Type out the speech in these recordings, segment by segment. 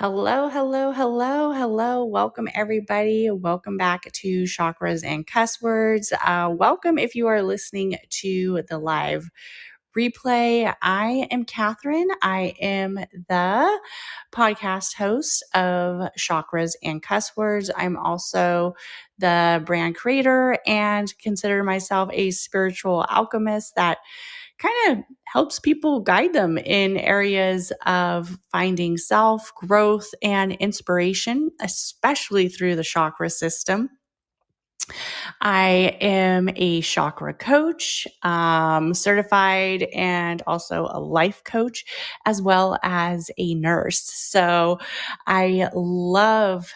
Hello, hello, hello, hello. Welcome, everybody. Welcome back to Chakras and Cuss Words. Welcome if you are listening to the live replay. I am Catherine. I am the podcast host of Chakras and Cuss Words. I'm also the brand creator and consider myself a spiritual alchemist that kind of helps people guide them in areas of finding self, growth, and inspiration, especially through the chakra system. I am a chakra coach, certified, and also a life coach, as well as a nurse. So I love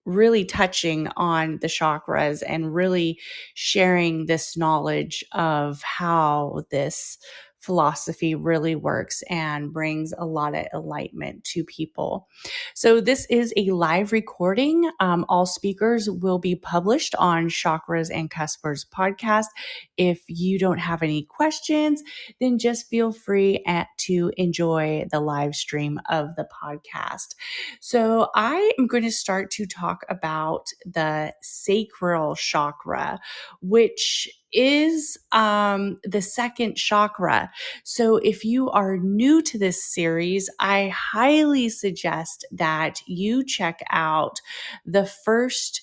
really touching on the chakras and really sharing this knowledge of how this philosophy really works and brings a lot of enlightenment to people. So this is a live recording. All speakers will be published on Chakras and Cuss Words podcast. If you don't have any questions, then just feel free to enjoy the live stream of the podcast. So I am going to start to talk about the sacral chakra, which is the second chakra. So if you are new to this series, I highly suggest that you check out the first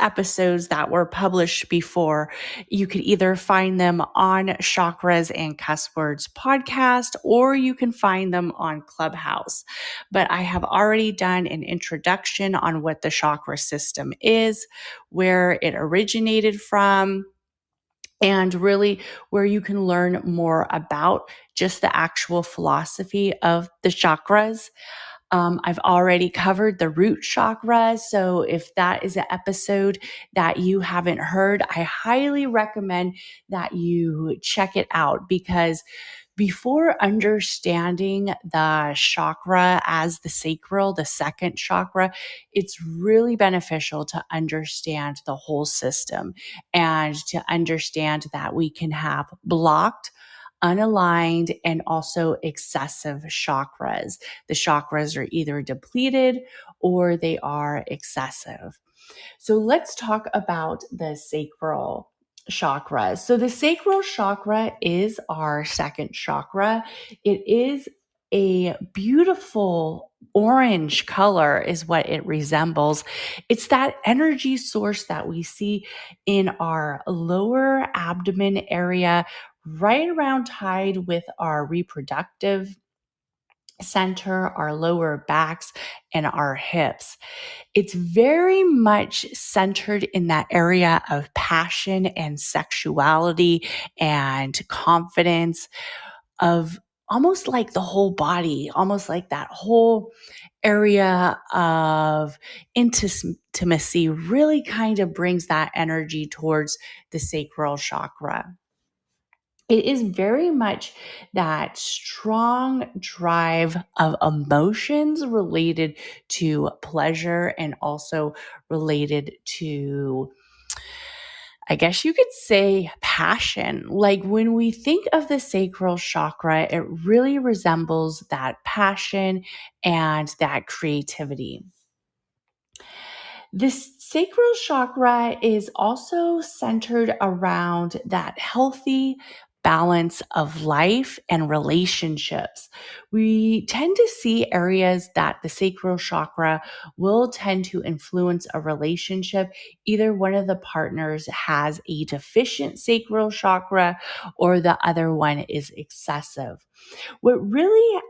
episodes that were published before. You could either find them on Chakras and Cuss Words podcast, or you can find them on Clubhouse. But I have already done an introduction on what the chakra system is, where it originated from, and really where you can learn more about just the actual philosophy of the chakras. I've already covered the root chakra. So if that is an episode that you haven't heard, I highly recommend that you check it out, because before understanding the chakra as the sacral, the second chakra, it's really beneficial to understand the whole system and to understand that we can have blocked, unaligned, and also excessive chakras. The chakras are either depleted or they are excessive. So let's talk about the sacral chakra. So the sacral chakra is our second chakra. It is a beautiful orange color is what it resembles. It's that energy source that we see in our lower abdomen area, right around tied with our reproductive center, our lower backs, and our hips. It's very much centered in that area of passion and sexuality and confidence, of almost like the whole body, almost like that whole area of intimacy really kind of brings that energy towards the sacral chakra. It is very much that strong drive of emotions related to pleasure and also related to, I guess you could say, passion. Like when we think of the sacral chakra, it really resembles that passion and that creativity. This sacral chakra is also centered around that healthy balance of life and relationships. We tend to see areas that the sacral chakra will tend to influence a relationship. Either one of the partners has a deficient sacral chakra or the other one is excessive. What really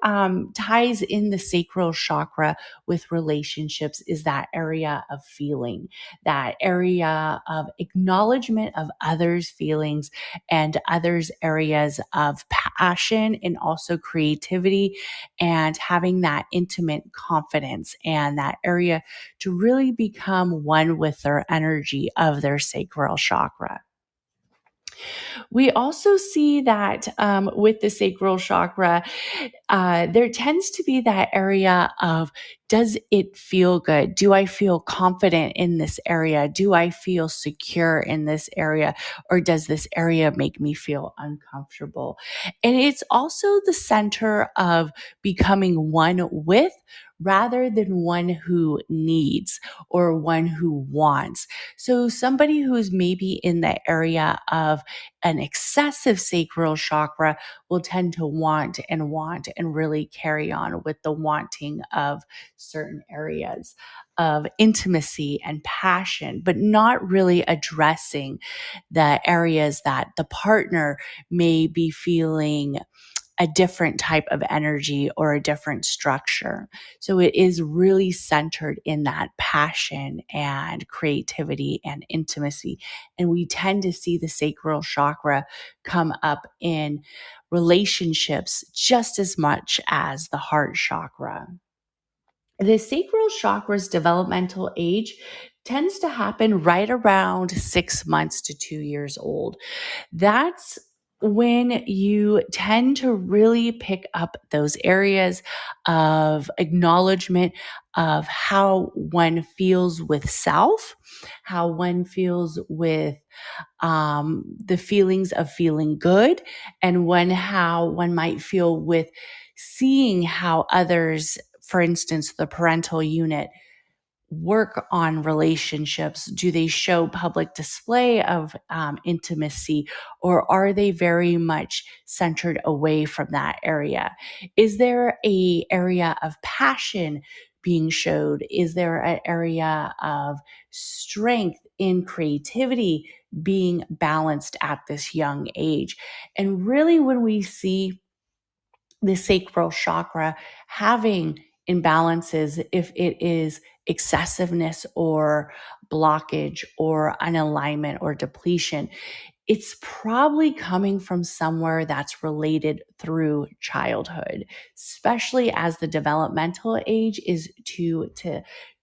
ties in the sacral chakra with relationships is that area of feeling, that area of acknowledgement of others' feelings and others' areas of passion, and also creativity, and having that intimate confidence and that area to really become one with their energy of their sacral chakra. We also see that with the sacral chakra, there tends to be that area of does it feel good? Do I feel confident in this area? Do I feel secure in this area? Or does this area make me feel uncomfortable? And it's also the center of becoming one with rather than one who needs or one who wants. So somebody who's maybe in the area of an excessive sacral chakra will tend to want and really carry on with the wanting of certain areas of intimacy and passion, but not really addressing the areas that the partner may be feeling a different type of energy or a different structure. So it is really centered in that passion and creativity and intimacy. And we tend to see the sacral chakra come up in relationships just as much as the heart chakra. The sacral chakra's developmental age tends to happen right around 6 months to 2 years old. That's when you tend to really pick up those areas of acknowledgement of how one feels with self, how one feels with the feelings of feeling good, and how one might feel with seeing how others, for instance, the parental unit, work on relationships. Do they show public display of intimacy, or are they very much centered away from that area? Is there a area of passion being showed? Is there an area of strength in creativity being balanced at this young age? And really, when we see the sacral chakra having imbalances, if it is excessiveness or blockage or unalignment or depletion, it's probably coming from somewhere that's related through childhood, especially as the developmental age is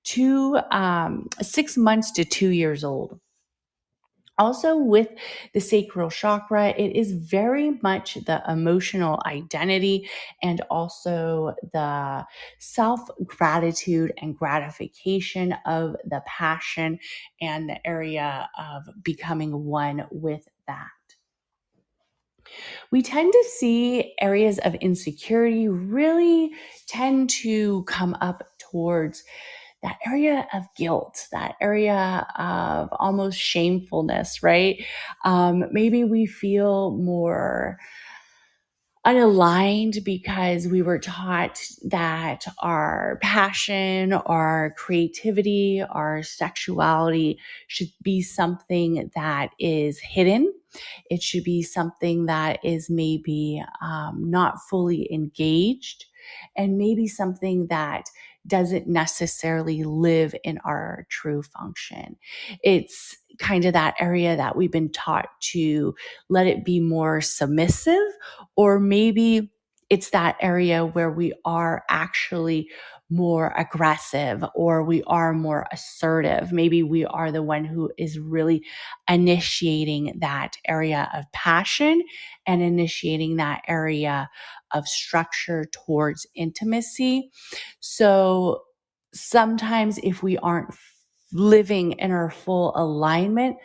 6 months to 2 years old. Also, with the sacral chakra, it is very much the emotional identity and also the self gratitude and gratification of the passion and the area of becoming one with that. We tend to see areas of insecurity really tend to come up towards that area of guilt, that area of almost shamefulness, right? Maybe we feel more unaligned because we were taught that our passion, our creativity, our sexuality should be something that is hidden. It should be something that is maybe not fully engaged, and maybe something that doesn't necessarily live in our true function. It's kind of that area that we've been taught to let it be more submissive, or maybe it's that area where we are actually more aggressive or we are more assertive. Maybe we are the one who is really initiating that area of passion and initiating that area of structure towards intimacy. So sometimes if we aren't living in our full alignment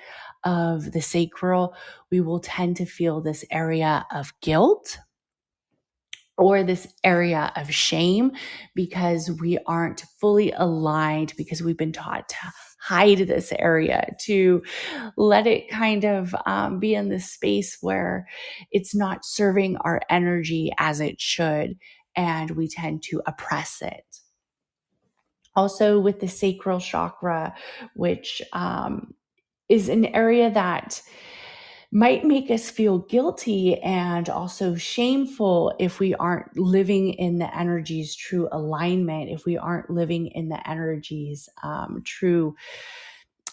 of the sacral, we will tend to feel this area of guilt or this area of shame because we aren't fully aligned, because we've been taught to hide this area, to let it kind of be in this space where it's not serving our energy as it should, and we tend to oppress it. Also, with the sacral chakra, which is an area that might make us feel guilty and also shameful if we aren't living in the energy's true alignment, if we aren't living in the energy's true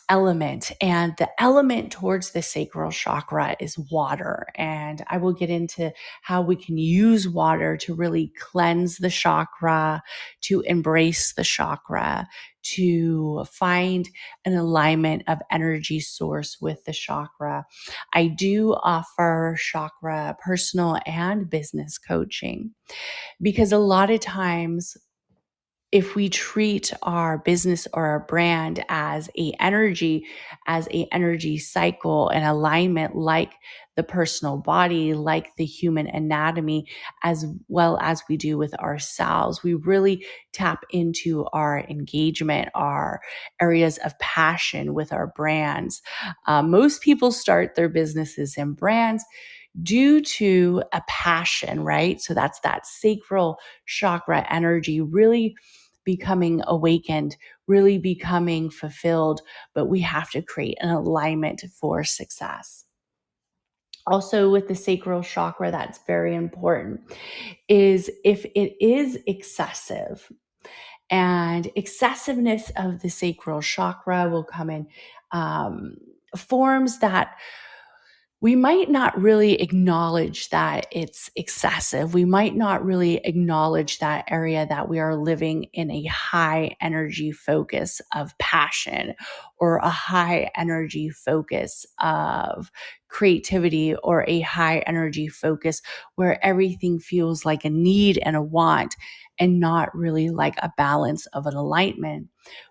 element. And the element towards the sacral chakra is water. And I will get into how we can use water to really cleanse the chakra, to embrace the chakra, to find an alignment of energy source with the chakra. I do offer chakra personal and business coaching because a lot of times if we treat our business or our brand as a energy cycle and alignment, like the personal body, like the human anatomy, as well as we do with ourselves, we really tap into our engagement, our areas of passion with our brands. Most people start their businesses and brands due to a passion, right? So that's that sacral chakra energy really becoming awakened, really becoming fulfilled, but we have to create an alignment for success. Also, with the sacral chakra, that's very important, is if it is excessive, and excessiveness of the sacral chakra will come in forms that we might not really acknowledge that it's excessive. We might not really acknowledge that area that we are living in a high energy focus of passion, or a high energy focus of creativity, or a high energy focus where everything feels like a need and a want and not really like a balance of an alignment,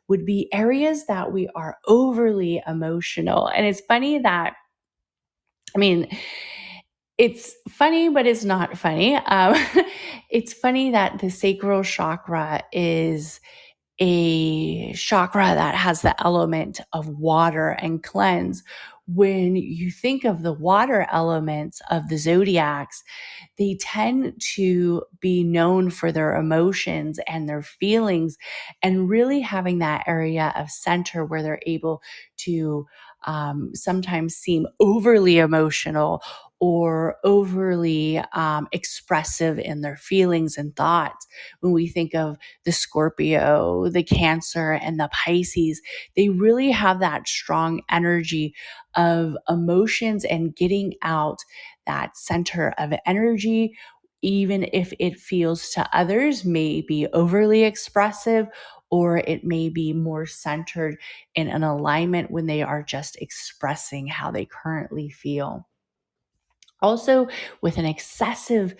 would be areas that we are overly emotional. And it's funny that, I mean, it's funny, but it's not funny. It's funny that the sacral chakra is a chakra that has the element of water and cleanse. When you think of the water elements of the zodiacs, they tend to be known for their emotions and their feelings, and really having that area of center where they're able to sometimes seem overly emotional or overly expressive in their feelings and thoughts. When we think of the Scorpio, the Cancer, and the Pisces, they really have that strong energy of emotions and getting out that center of energy, even if it feels to others may be overly expressive, or it may be more centered in an alignment when they are just expressing how they currently feel. Also, with an excessive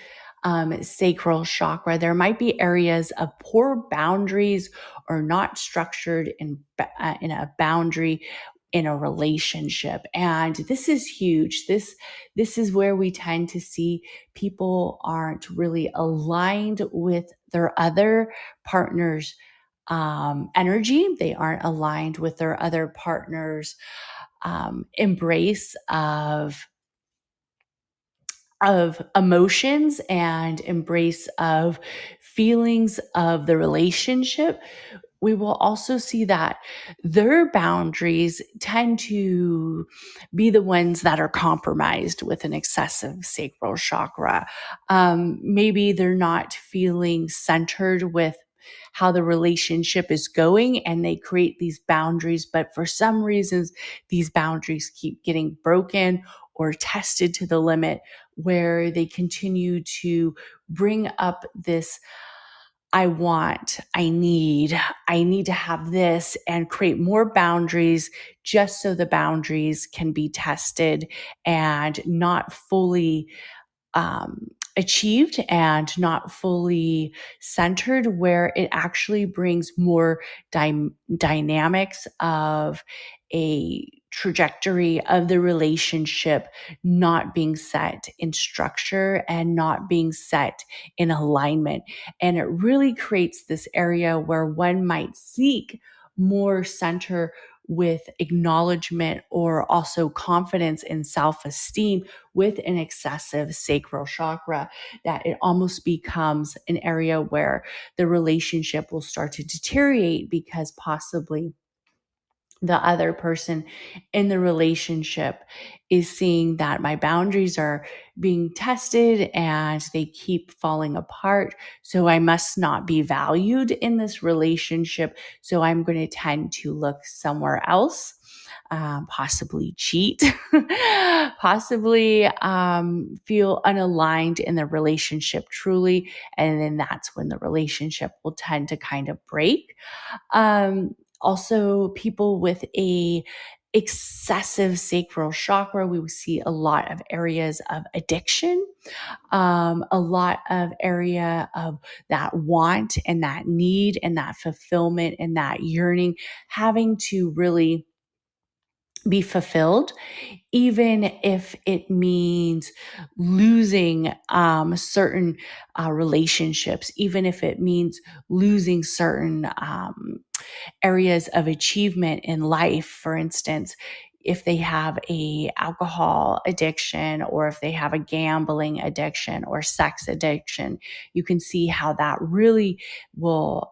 sacral chakra, there might be areas of poor boundaries, or not structured in a boundary in a relationship. And this is huge. This is where we tend to see people aren't really aligned with their other partner's energy. They aren't aligned with their other partner's embrace of emotions and embrace of feelings of the relationship. We will also see that their boundaries tend to be the ones that are compromised with an excessive sacral chakra. Maybe they're not feeling centered with how the relationship is going, and they create these boundaries, but for some reasons, these boundaries keep getting broken or tested to the limit, where they continue to bring up this I need to have this, and create more boundaries just so the boundaries can be tested and not fully achieved and not fully centered, where it actually brings more dynamics of a trajectory of the relationship not being set in structure and not being set in alignment. And it really creates this area where one might seek more center with acknowledgement, or also confidence and self-esteem with an excessive sacral chakra, that it almost becomes an area where the relationship will start to deteriorate, because possibly the other person in the relationship is seeing that my boundaries are being tested and they keep falling apart. So I must not be valued in this relationship. So I'm going to tend to look somewhere else, possibly cheat, possibly feel unaligned in the relationship truly. And then that's when the relationship will tend to kind of break. Also, people with a excessive sacral chakra, we see a lot of areas of addiction, a lot of area of that want and that need and that fulfillment and that yearning, having to really be fulfilled, even if it means losing certain relationships, even if it means losing certain areas of achievement in life. For instance, if they have a alcohol addiction, or if they have a gambling addiction or sex addiction, you can see how that really will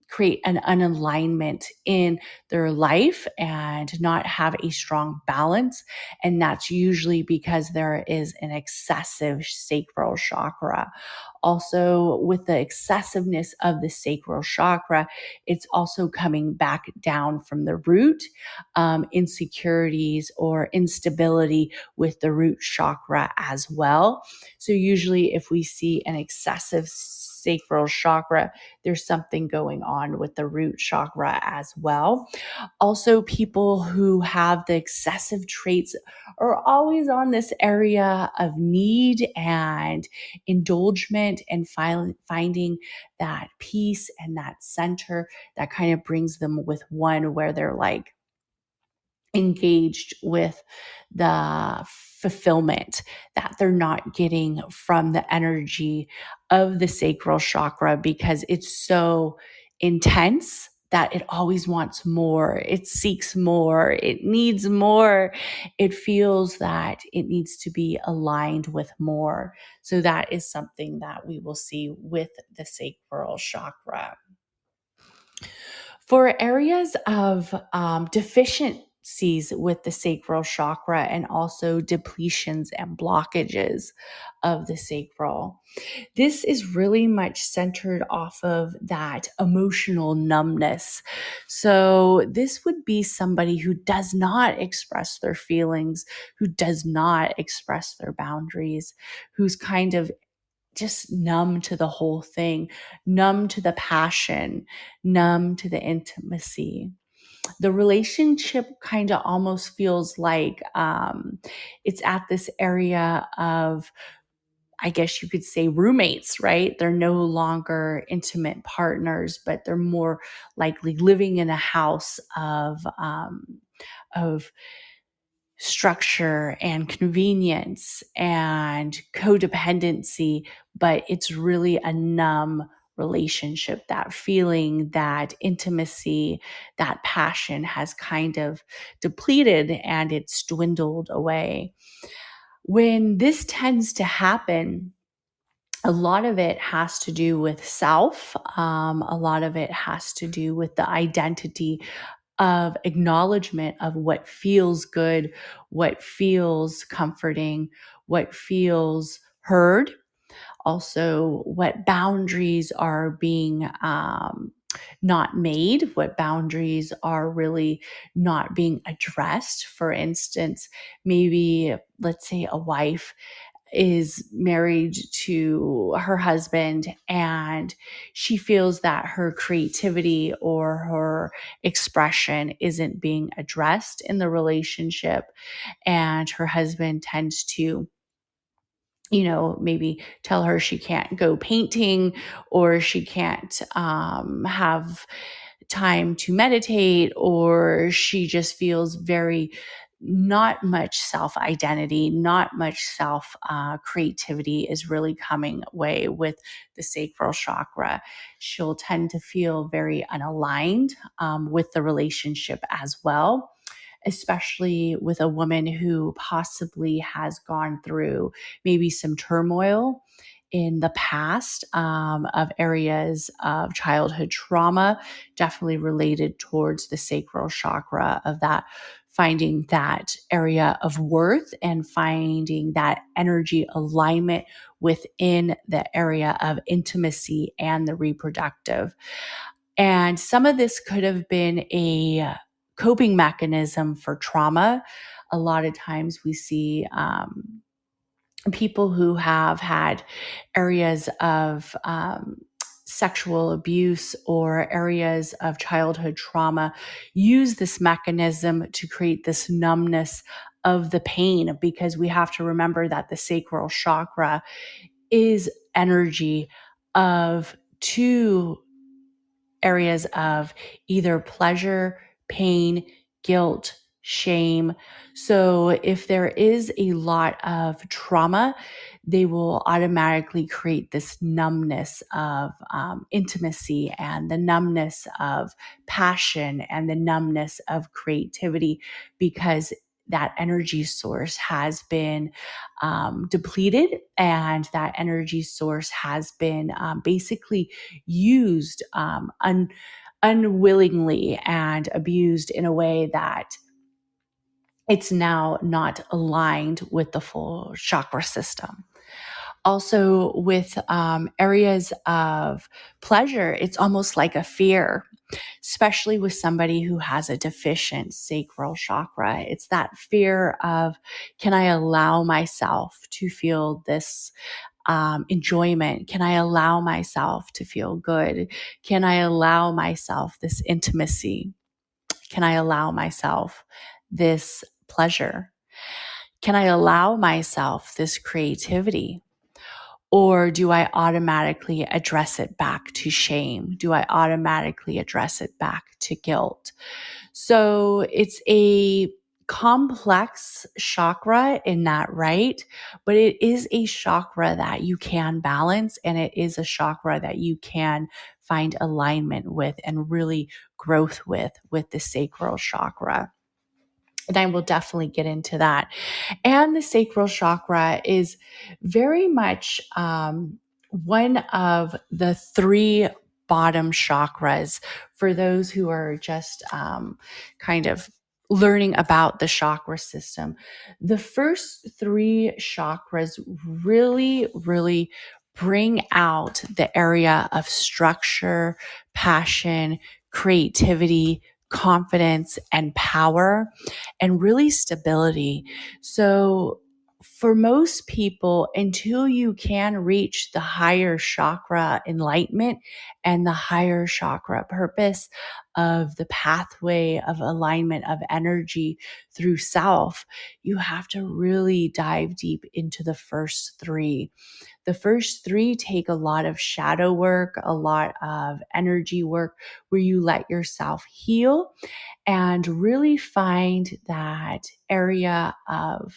create an unalignment in their life and not have a strong balance. And that's usually because there is an excessive sacral chakra. Also, with the excessiveness of the sacral chakra, it's also coming back down from the root, insecurities or instability with the root chakra as well. So usually if we see an excessive sacral chakra, there's something going on with the root chakra as well. Also, people who have the excessive traits are always on this area of need and indulgement and finding that peace and that center that kind of brings them with one, where they're like engaged with the fulfillment that they're not getting from the energy of the sacral chakra, because it's so intense that it always wants more. It seeks more. It needs more. It feels that it needs to be aligned with more. So that is something that we will see with the sacral chakra. For areas of deficiencies with the sacral chakra, and also depletions and blockages of the sacral, this is really much centered off of that emotional numbness. So this would be somebody who does not express their feelings, who does not express their boundaries, who's kind of just numb to the whole thing, numb to the passion, numb to the intimacy. The relationship kind of almost feels like it's at this area of, I guess you could say, roommates, right? They're no longer intimate partners, but they're more likely living in a house of structure and convenience and codependency, but it's really a numb relationship. That feeling, that intimacy, that passion has kind of depleted and it's dwindled away. When this tends to happen, a lot of it has to do with self. A lot of it has to do with the identity of acknowledgement of what feels good, what feels comforting, what feels heard. Also, what boundaries are being not made, what boundaries are really not being addressed. For instance, maybe let's say a wife is married to her husband and she feels that her creativity or her expression isn't being addressed in the relationship, and her husband tends to, maybe tell her she can't go painting, or she can't have time to meditate, or she just feels very not much self identity, not much self creativity is really coming away with the sacral chakra. She'll tend to feel very unaligned with the relationship as well, especially with a woman who possibly has gone through maybe some turmoil in the past, of areas of childhood trauma, definitely related towards the sacral chakra, of that finding that area of worth and finding that energy alignment within the area of intimacy and the reproductive. And some of this could have been a coping mechanism for trauma. A lot of times we see people who have had areas of sexual abuse or areas of childhood trauma use this mechanism to create this numbness of the pain, because we have to remember that the sacral chakra is energy of two areas of either pleasure, pain, guilt, shame. So if there is a lot of trauma, they will automatically create this numbness of intimacy, and the numbness of passion, and the numbness of creativity, because that energy source has been depleted, and that energy source has been basically used unwillingly and abused in a way that it's now not aligned with the full chakra system. Also, with areas of pleasure, it's almost like a fear, especially with somebody who has a deficient sacral chakra. It's that fear of, can I allow myself to feel this enjoyment? Can I allow myself to feel good? Can I allow myself this intimacy? Can I allow myself this pleasure? Can I allow myself this creativity? Or do I automatically address it back to shame? Do I automatically address it back to guilt? So it's a complex chakra in that, right? But it is a chakra that you can balance, and it is a chakra that you can find alignment with and really growth with the sacral chakra. And I will definitely get into that. And the sacral chakra is very much one of the three bottom chakras for those who are just kind of learning about the chakra system. The first three chakras really, really bring out the area of structure, passion, creativity, confidence, and power, and really stability. So for most people, until you can reach the higher chakra enlightenment and the higher chakra purpose of the pathway of alignment of energy through self, you have to really dive deep into the first three. The first three take a lot of shadow work, a lot of energy work, where you let yourself heal and really find that area of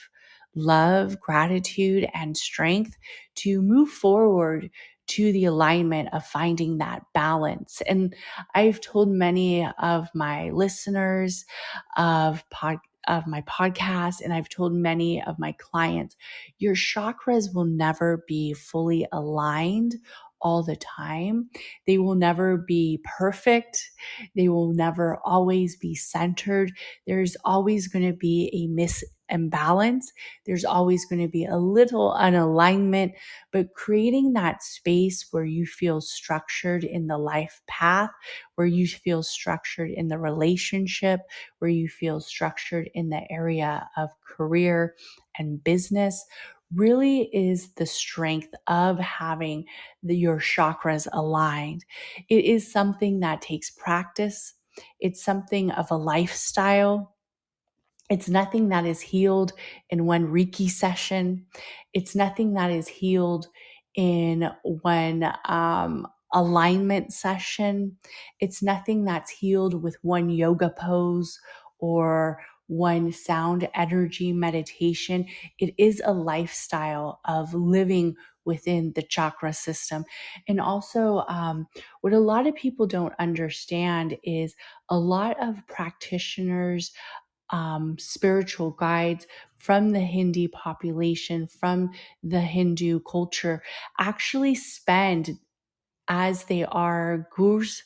love, gratitude, and strength to move forward to the alignment of finding that balance. And I've told many of my listeners of my podcast, and I've told many of my clients, your chakras will never be fully aligned all the time. They will never be perfect. They will never always be centered. There's always going to be a imbalance. There's always going to be a little unalignment, but creating that space where you feel structured in the life path, where you feel structured in the relationship, where you feel structured in the area of career and business, really is the strength of having your chakras aligned. It is something that takes practice. It's something of a lifestyle. It's nothing that is healed in one Reiki session. It's nothing that is healed in one alignment session. It's nothing that's healed with one yoga pose or one sound energy meditation. It is a lifestyle of living within the chakra system. And also, what a lot of people don't understand is a lot of practitioners, spiritual guides from the Hindi population, from the Hindu culture, actually spend, as they are gurus,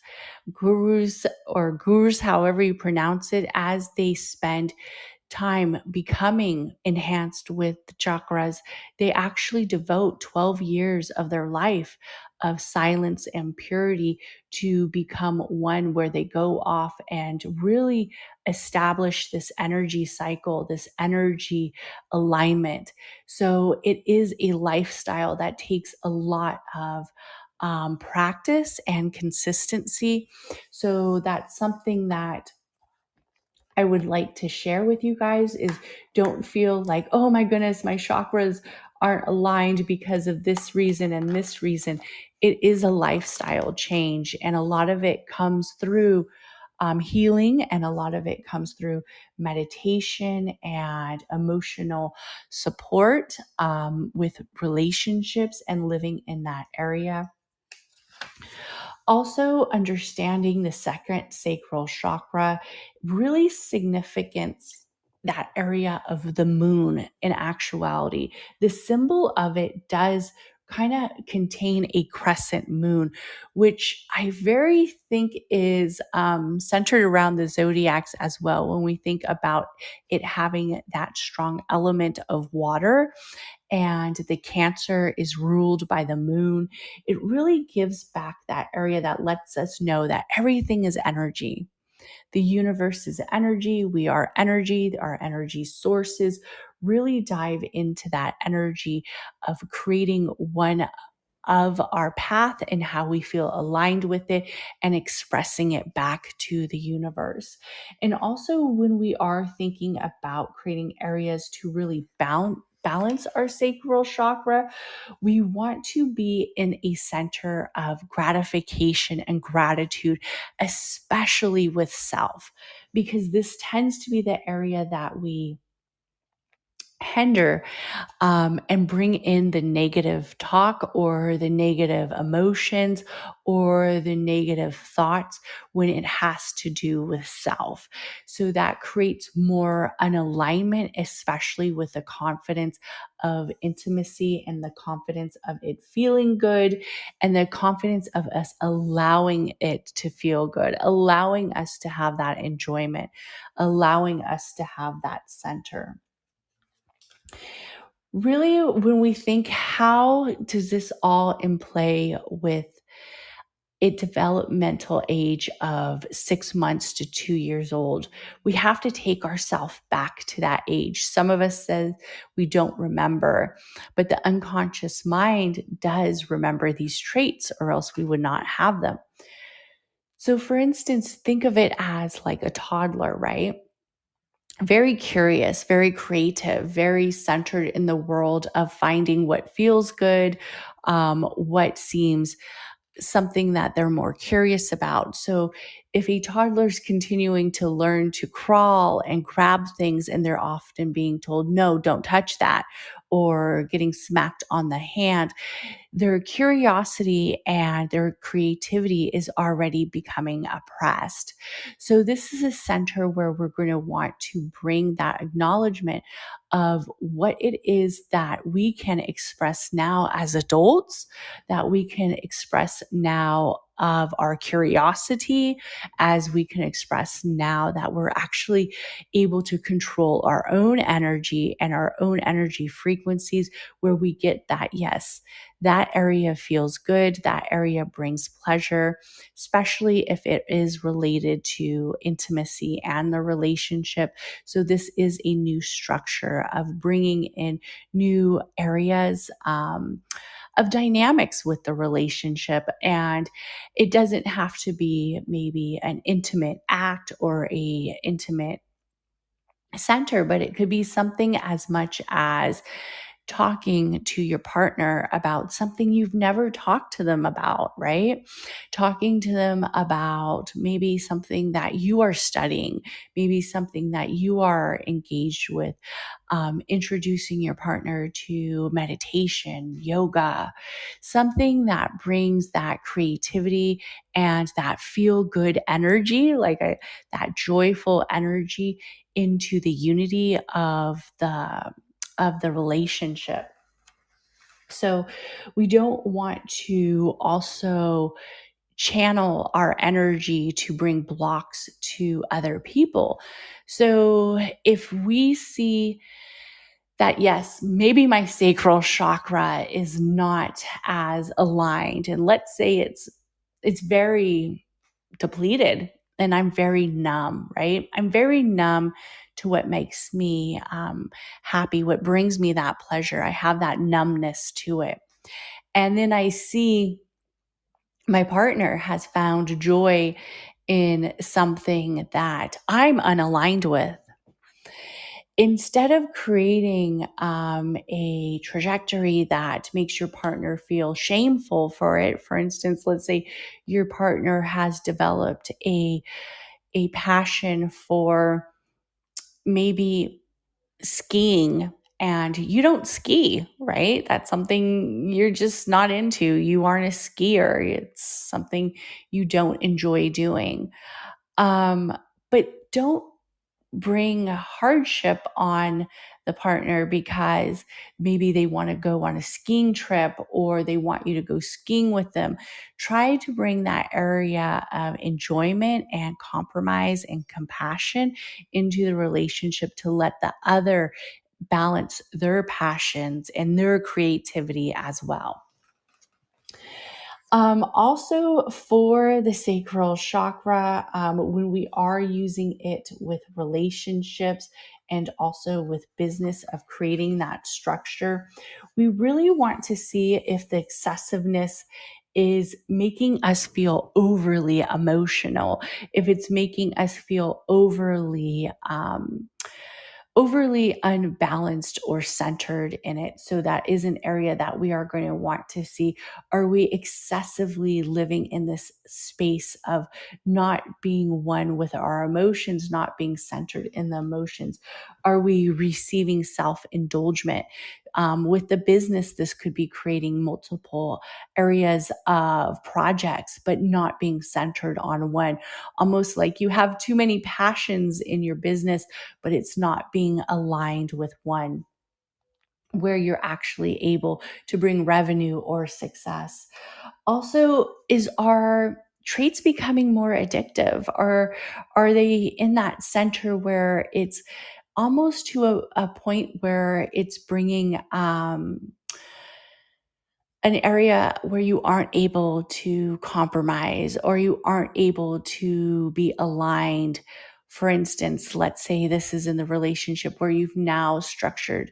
however you pronounce it, as they spend time becoming enhanced with the chakras, they actually devote 12 years of their life of silence and purity to become one where they go off and really establish this energy cycle, this energy alignment. So it is a lifestyle that takes a lot of practice and consistency. So that's something that I would like to share with you guys is don't feel like, oh my goodness, my chakras aren't aligned because of this reason and this reason. It is a lifestyle change, and a lot of it comes through healing, and a lot of it comes through meditation and emotional support with relationships and living in that area. Also, understanding the second sacral chakra, really significance that area of the moon in actuality. The symbol of it does kind of contain a crescent moon, which I very think is centered around the zodiacs as well. When we think about it having that strong element of water, and the Cancer is ruled by the moon, it really gives back that area that lets us know that everything is energy. The universe is energy. We are energy. Our energy sources really dive into that energy of creating one of our path and how we feel aligned with it and expressing it back to the universe. And also, when we are thinking about creating areas to really balance our sacral chakra, we want to be in a center of gratification and gratitude, especially with self, because this tends to be the area that we hinder and bring in the negative talk or the negative emotions or the negative thoughts when it has to do with self. So that creates more unalignment, especially with the confidence of intimacy and the confidence of it feeling good and the confidence of us allowing it to feel good, allowing us to have that enjoyment, allowing us to have that center. Really, when we think, how does this all in play with a developmental age of 6 months to 2 years old? We have to take ourselves back to that age. Some of us says we don't remember, but the unconscious mind does remember these traits, or else we would not have them. So, for instance, think of it as like a toddler, right? Very curious, very creative, very centered in the world of finding what feels good, what seems something that they're more curious about. So if a toddler's continuing to learn to crawl and grab things and they're often being told, no, don't touch that, or getting smacked on the hand, their curiosity and their creativity is already becoming oppressed. So, this is a center where we're going to want to bring that acknowledgement of what it is that we can express now as adults, that we can express now of our curiosity, as we can express now that we're actually able to control our own energy and our own energy frequencies, where we get that, yes, that area feels good. That area brings pleasure, especially if it is related to intimacy and the relationship. So this is a new structure of bringing in new areas of dynamics with the relationship. And it doesn't have to be maybe an intimate act or a intimate center, but it could be something as much as talking to your partner about something you've never talked to them about, right? Talking to them about maybe something that you are studying, maybe something that you are engaged with, introducing your partner to meditation, yoga, something that brings that creativity and that feel good energy, that joyful energy into the unity of the relationship. So we don't want to also channel our energy to bring blocks to other people. So if we see that, yes, maybe my sacral chakra is not as aligned, and let's say it's very depleted and I'm very numb, right? I'm very numb to what makes me happy, what brings me that pleasure. I have that numbness to it. And then I see my partner has found joy in something that I'm unaligned with, instead of creating a trajectory that makes your partner feel shameful for it. For instance, let's say your partner has developed a passion for maybe skiing, and you don't ski, right? That's something you're just not into. You aren't a skier. It's something you don't enjoy doing. But don't bring hardship on the partner because maybe they want to go on a skiing trip or they want you to go skiing with them. Try to bring that area of enjoyment and compromise and compassion into the relationship to let the other balance their passions and their creativity as well. Also, for the sacral chakra, when we are using it with relationships and also with business of creating that structure, we really want to see if the excessiveness is making us feel overly emotional, if it's making us feel overly unbalanced or centered in it. So that is an area that we are going to want to see. Are we excessively living in this space of not being one with our emotions, not being centered in the emotions? Are we receiving self-indulgence? With the business, this could be creating multiple areas of projects, but not being centered on one. Almost like you have too many passions in your business, but it's not being aligned with one where you're actually able to bring revenue or success. Also, is our traits becoming more addictive, or are they in that center where it's almost to a point where it's bringing an area where you aren't able to compromise or you aren't able to be aligned? For instance, let's say this is in the relationship where you've now structured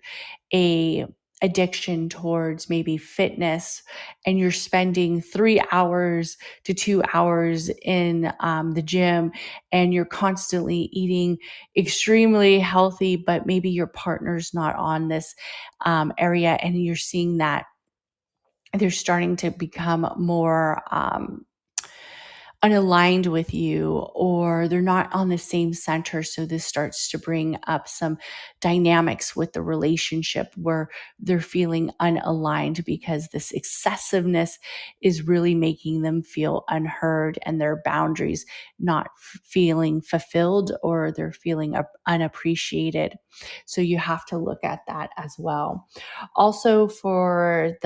a addiction towards maybe fitness, and you're spending 3 hours to 2 hours in the gym, and you're constantly eating extremely healthy, but maybe your partner's not on this area, and you're seeing that they're starting to become more unaligned with you, or they're not on the same center. So this starts to bring up some dynamics with the relationship where they're feeling unaligned because this excessiveness is really making them feel unheard and their boundaries not feeling fulfilled, or they're feeling unappreciated. So you have to look at that as well. Also, for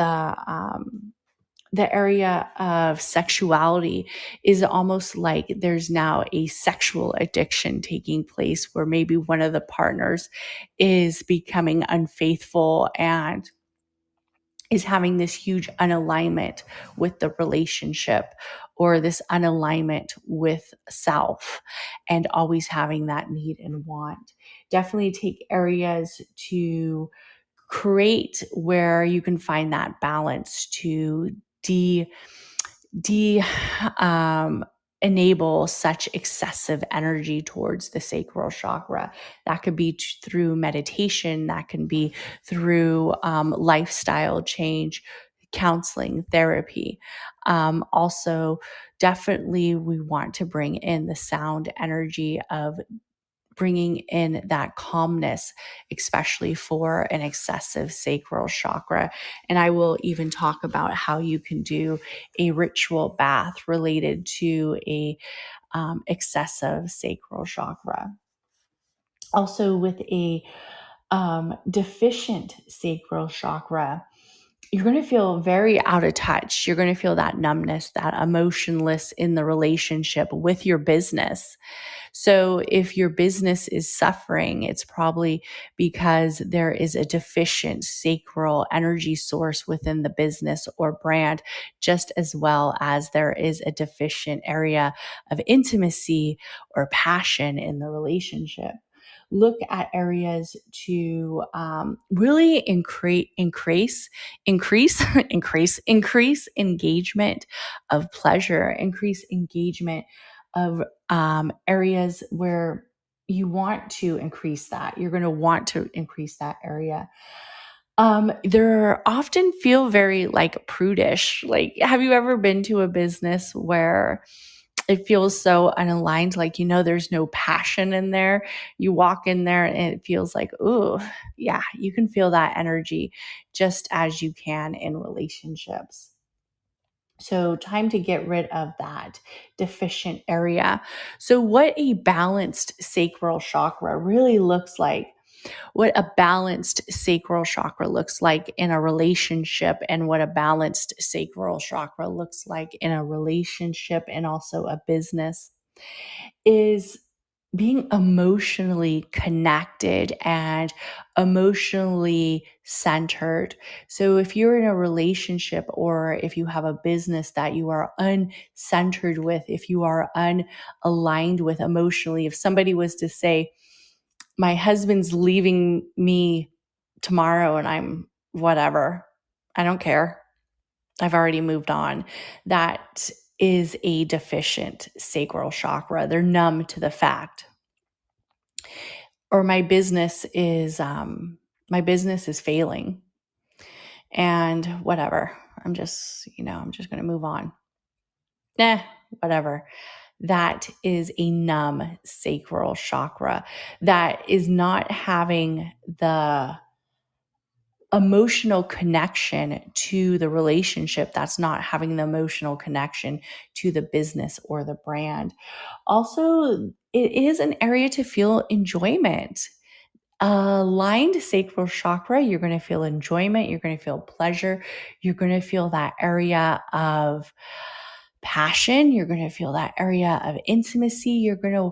the area of sexuality, is almost like there's now a sexual addiction taking place where maybe one of the partners is becoming unfaithful and is having this huge unalignment with the relationship, or this unalignment with self, and always having that need and want. Definitely take areas to create where you can find that balance to de de enable such excessive energy towards the sacral chakra. That could be through meditation, that can be through lifestyle change, counseling, therapy. Also, definitely we want to bring in the sound energy of bringing in that calmness, especially for an excessive sacral chakra. And I will even talk about how you can do a ritual bath related to a excessive sacral chakra. Also, with a deficient sacral chakra, you're going to feel very out of touch. You're going to feel that numbness, that emotionless in the relationship with your business. So if your business is suffering, it's probably because there is a deficient sacral energy source within the business or brand, just as well as there is a deficient area of intimacy or passion in the relationship. look at areas to really increase engagement of pleasure, increase engagement of areas where you want to increase that. You're going to want to increase that area. They often feel very like prudish. Like, have you ever been to a business where it feels so unaligned? Like, there's no passion in there. You walk in there and it feels like, ooh, yeah, you can feel that energy just as you can in relationships. So time to get rid of that deficient area. So what a balanced sacral chakra really looks like, what a balanced sacral chakra looks like in a relationship, and what a balanced sacral chakra looks like in a relationship and also a business is being emotionally connected and emotionally centered. So if you're in a relationship, or if you have a business that you are uncentered with, if you are unaligned with emotionally, if somebody was to say, my husband's leaving me tomorrow and I'm whatever, I don't care, I've already moved on, that is a deficient sacral chakra. They're numb to the fact. Or my business is failing and whatever, I'm just going to move on. Whatever. That is a numb sacral chakra. That is not having the emotional connection to the relationship. That's not having the emotional connection to the business or the brand. Also, it is an area to feel enjoyment. Aligned sacral chakra, you're going to feel enjoyment, you're going to feel pleasure, you're going to feel that area of passion, you're going to feel that area of intimacy, you're going to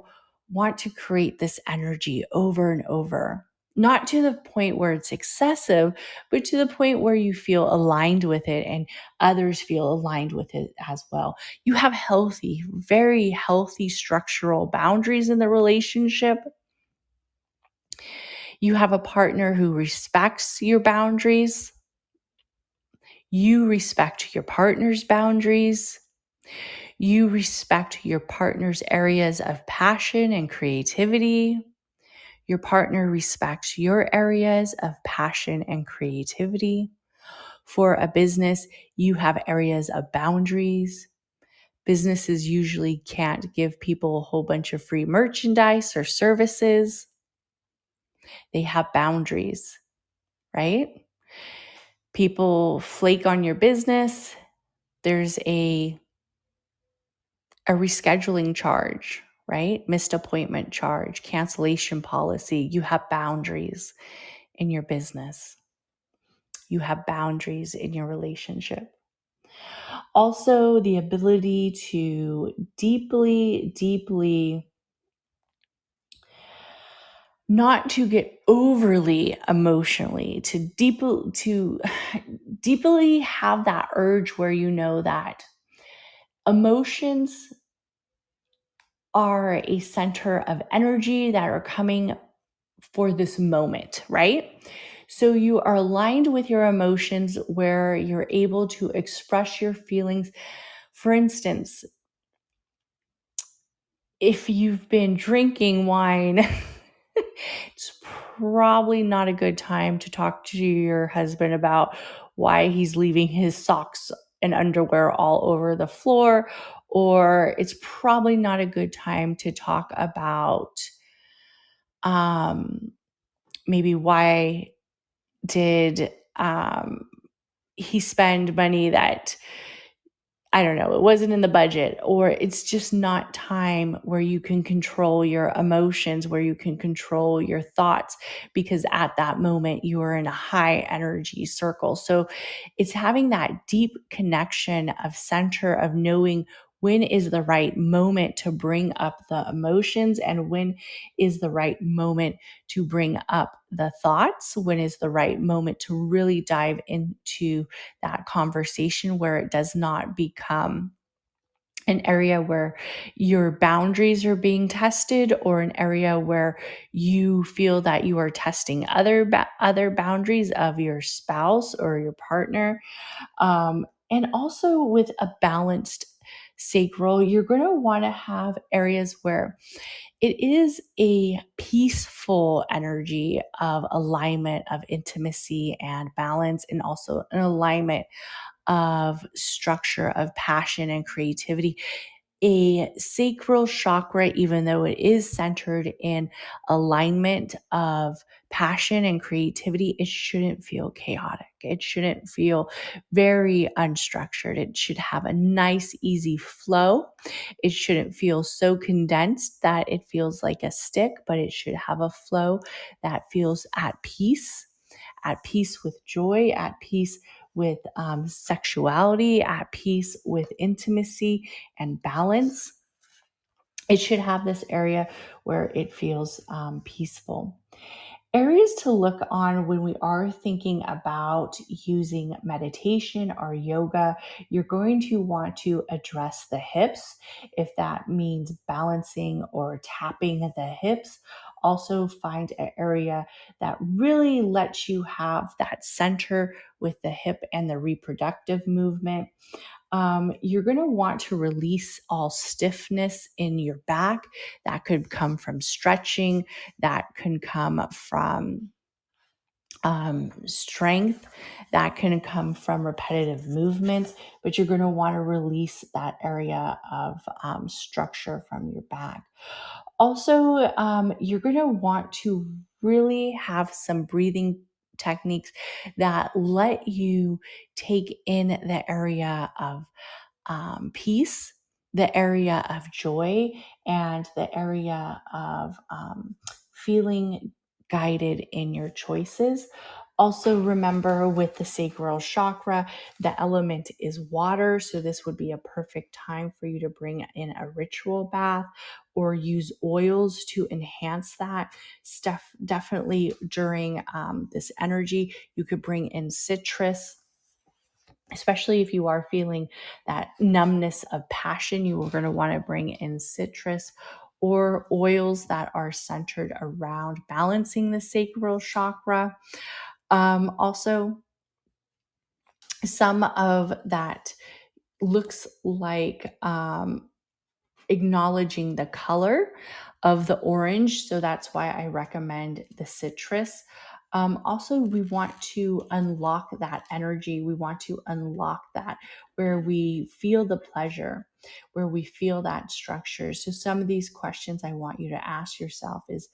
want to create this energy over and over. Not to the point where it's excessive, but to the point where you feel aligned with it and others feel aligned with it as well. You have healthy, very healthy structural boundaries in the relationship. You have a partner who respects your boundaries. You respect your partner's boundaries. You respect your partner's areas of passion and creativity. Your partner respects your areas of passion and creativity. For a business, you have areas of boundaries. Businesses usually can't give people a whole bunch of free merchandise or services. They have boundaries, right? People flake on your business. There's a rescheduling charge, right? Missed appointment charge, cancellation policy. You have boundaries in your business. You have boundaries in your relationship. Also, the ability to deeply not to get overly emotionally, to deeply have that urge where you know that emotions are a center of energy that are coming for this moment, right? So you are aligned with your emotions where you're able to express your feelings. For instance, if you've been drinking wine, it's probably not a good time to talk to your husband about why he's leaving his socks and underwear all over the floor. Or it's probably not a good time to talk about maybe why did he spend money that, I don't know, it wasn't in the budget, or it's just not time where you can control your emotions, where you can control your thoughts, because at that moment you are in a high energy circle. So it's having that deep connection of center, of knowing when is the right moment to bring up the emotions and when is the right moment to bring up the thoughts, when is the right moment to really dive into that conversation where it does not become an area where your boundaries are being tested, or an area where you feel that you are testing other boundaries of your spouse or your partner. And also with a balanced sacral, you're going to want to have areas where it is a peaceful energy of alignment, of intimacy and balance, and also an alignment of structure, of passion and creativity. A sacral chakra, even though it is centered in alignment of passion and creativity, it shouldn't feel chaotic. It shouldn't feel very unstructured. It should have a nice, easy flow. It shouldn't feel so condensed that it feels like a stick, but it should have a flow that feels at peace with joy, at peace with sexuality, at peace with intimacy and balance. It should have this area where it feels peaceful. Areas to look on when we are thinking about using meditation or yoga, you're going to want to address the hips, if that means balancing or tapping the hips. Also, find an area that really lets you have that center with the hip and the reproductive movement. You're going to want to release all stiffness in your back. That could come from stretching, that can come from strength, that can come from repetitive movements, but you're going to want to release that area of structure from your back. Also, you're going to want to really have some breathing techniques that let you take in the area of peace, the area of joy, and the area of feeling guided in your choices. Also, remember with the sacral chakra, the element is water. So, this would be a perfect time for you to bring in a ritual bath or use oils to enhance that stuff. Definitely during this energy, you could bring in citrus, especially if you are feeling that numbness of passion. You are going to want to bring in citrus or oils that are centered around balancing the sacral chakra. Also, some of that looks like acknowledging the color of the orange. So that's why I recommend the citrus. Also, we want to unlock that energy. We want to unlock that where we feel the pleasure, where we feel that structure. So some of these questions I want you to ask yourself is,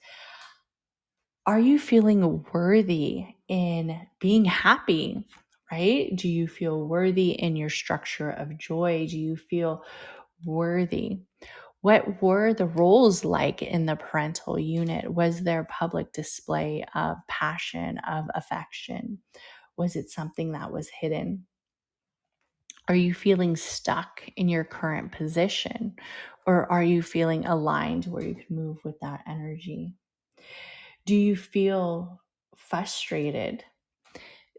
are you feeling worthy in being happy? Right? Do you feel worthy in your structure of joy? Do you feel worthy? What were the roles like in the parental unit? Was there public display of passion, of affection? Was it something that was hidden? Are you feeling stuck in your current position? Or are you feeling aligned where you can move with that energy? Do you feel frustrated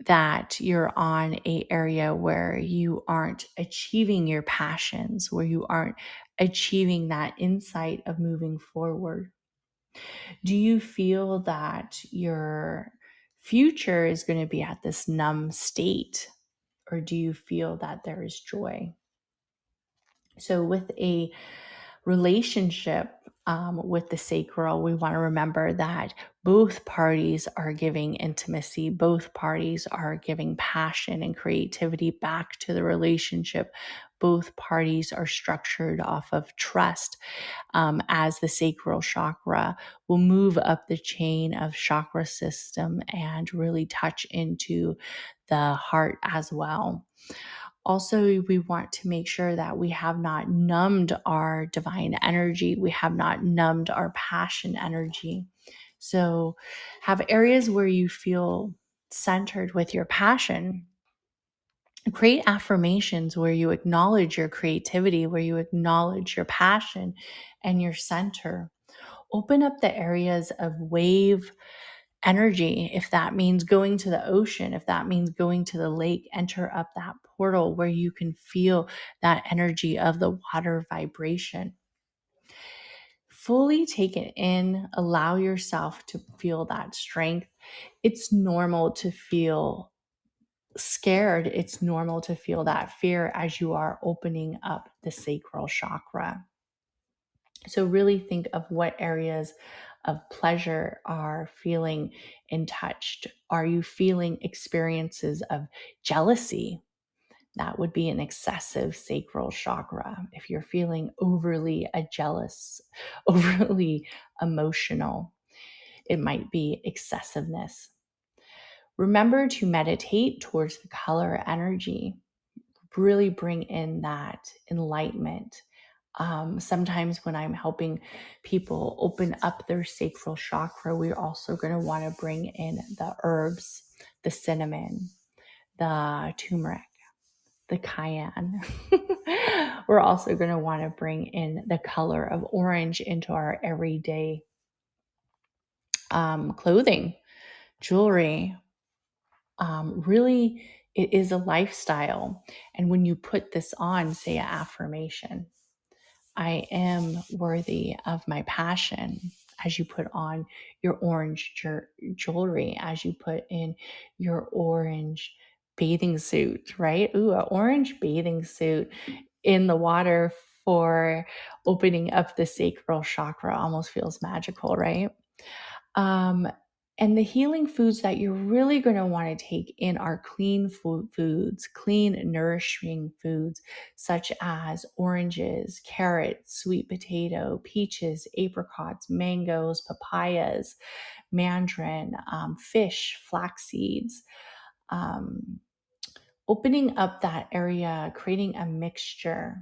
that you're on a area where you aren't achieving your passions, where you aren't achieving that insight of moving forward? Do you feel that your future is going to be at this numb state, or do you feel that there is joy? So with a relationship with the sacral, we want to remember that both parties are giving intimacy, both parties are giving passion and creativity back to the relationship. Both parties are structured off of trust, as the sacral chakra will move up the chain of chakra system and really touch into the heart as well. Also, we want to make sure that we have not numbed our divine energy. We have not numbed our passion energy. So, have areas where you feel centered with your passion. Create affirmations where you acknowledge your creativity, where you acknowledge your passion and your center. Open up the areas of wave energy. If that means going to the ocean, if that means going to the lake, enter up that portal where you can feel that energy of the water vibration. Fully take it in, allow yourself to feel that strength. It's normal to feel scared. It's normal to feel that fear as you are opening up the sacral chakra. So really think of what areas of pleasure are feeling in touch. Are you feeling experiences of jealousy? That would be an excessive sacral chakra. If you're feeling overly jealous, overly emotional, it might be excessiveness. Remember to meditate towards the color energy. Really bring in that enlightenment. Sometimes when I'm helping people open up their sacral chakra, we're also going to want to bring in the herbs, the cinnamon, the turmeric, the cayenne. We're also going to want to bring in the color of orange into our everyday clothing, jewelry. Really, it is a lifestyle. And when you put this on, say an affirmation, I am worthy of my passion. As you put on your orange jewelry, as you put in your orange bathing suit, right? Ooh, an orange bathing suit in the water for opening up the sacral chakra almost feels magical, right? Um, and the healing foods that you're really going to want to take in are clean foods, clean, nourishing foods, such as oranges, carrots, sweet potato, peaches, apricots, mangoes, papayas, mandarin, fish, flax seeds. Opening up that area, creating a mixture,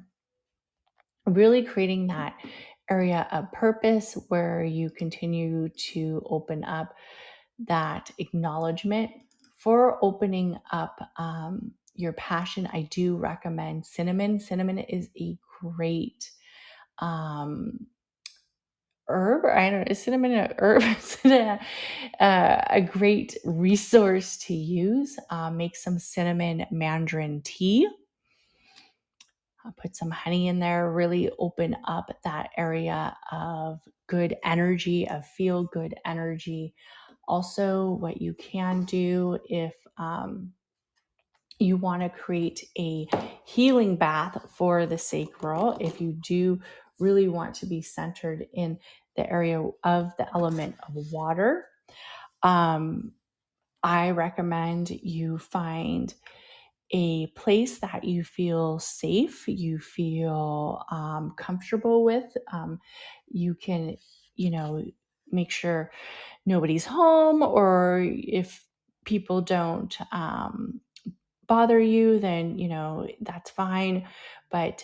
really creating that area of purpose where you continue to open up that acknowledgement. For opening up your passion, I do recommend cinnamon. Cinnamon is a great herb. I don't know, is cinnamon a herb? Is it a great resource to use? Make some cinnamon mandarin tea. I'll put some honey in there, really open up that area of good energy, of feel good energy. Also, what you can do if you want to create a healing bath for the sacral, if you do really want to be centered in the area of the element of water, I recommend you find a place that you feel safe, you feel comfortable with. You can, make sure nobody's home, or if people don't bother you, then, that's fine. But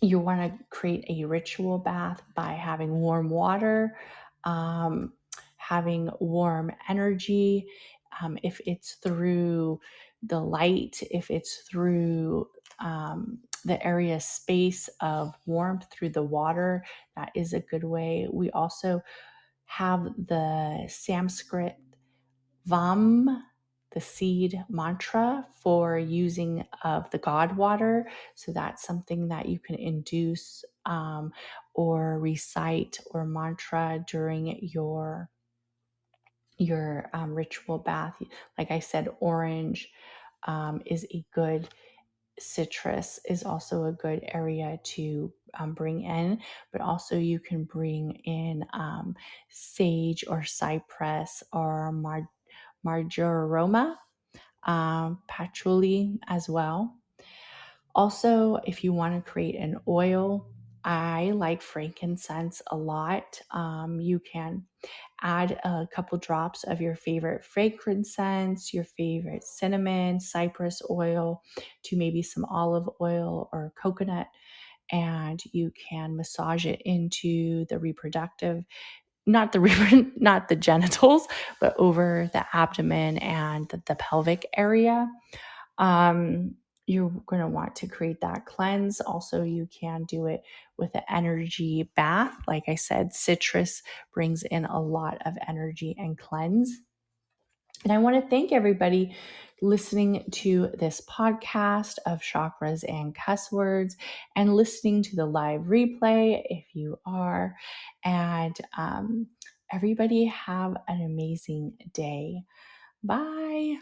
you want to create a ritual bath by having warm water, having warm energy. If it's through the light, if it's through the area space of warmth through the water, that is a good way. We also have the Sanskrit Vam, the seed mantra for using of the God water. So that's something that you can induce or recite or mantra during your ritual bath. Like I said, orange is a good, citrus is also a good area to bring in, but also you can bring in sage or cypress or marjoram, patchouli as well. Also, if you want to create an oil, I like frankincense a lot. You can add a couple drops of your favorite frankincense, your favorite cinnamon, cypress oil to maybe some olive oil or coconut, and you can massage it into the reproductive, not the genitals, but over the abdomen and the pelvic area. you're going to want to create that cleanse. Also, you can do it with an energy bath. Like I said, citrus brings in a lot of energy and cleanse. And I want to thank everybody listening to this podcast of chakras and cuss words and listening to the live replay if you are. And everybody have an amazing day. Bye.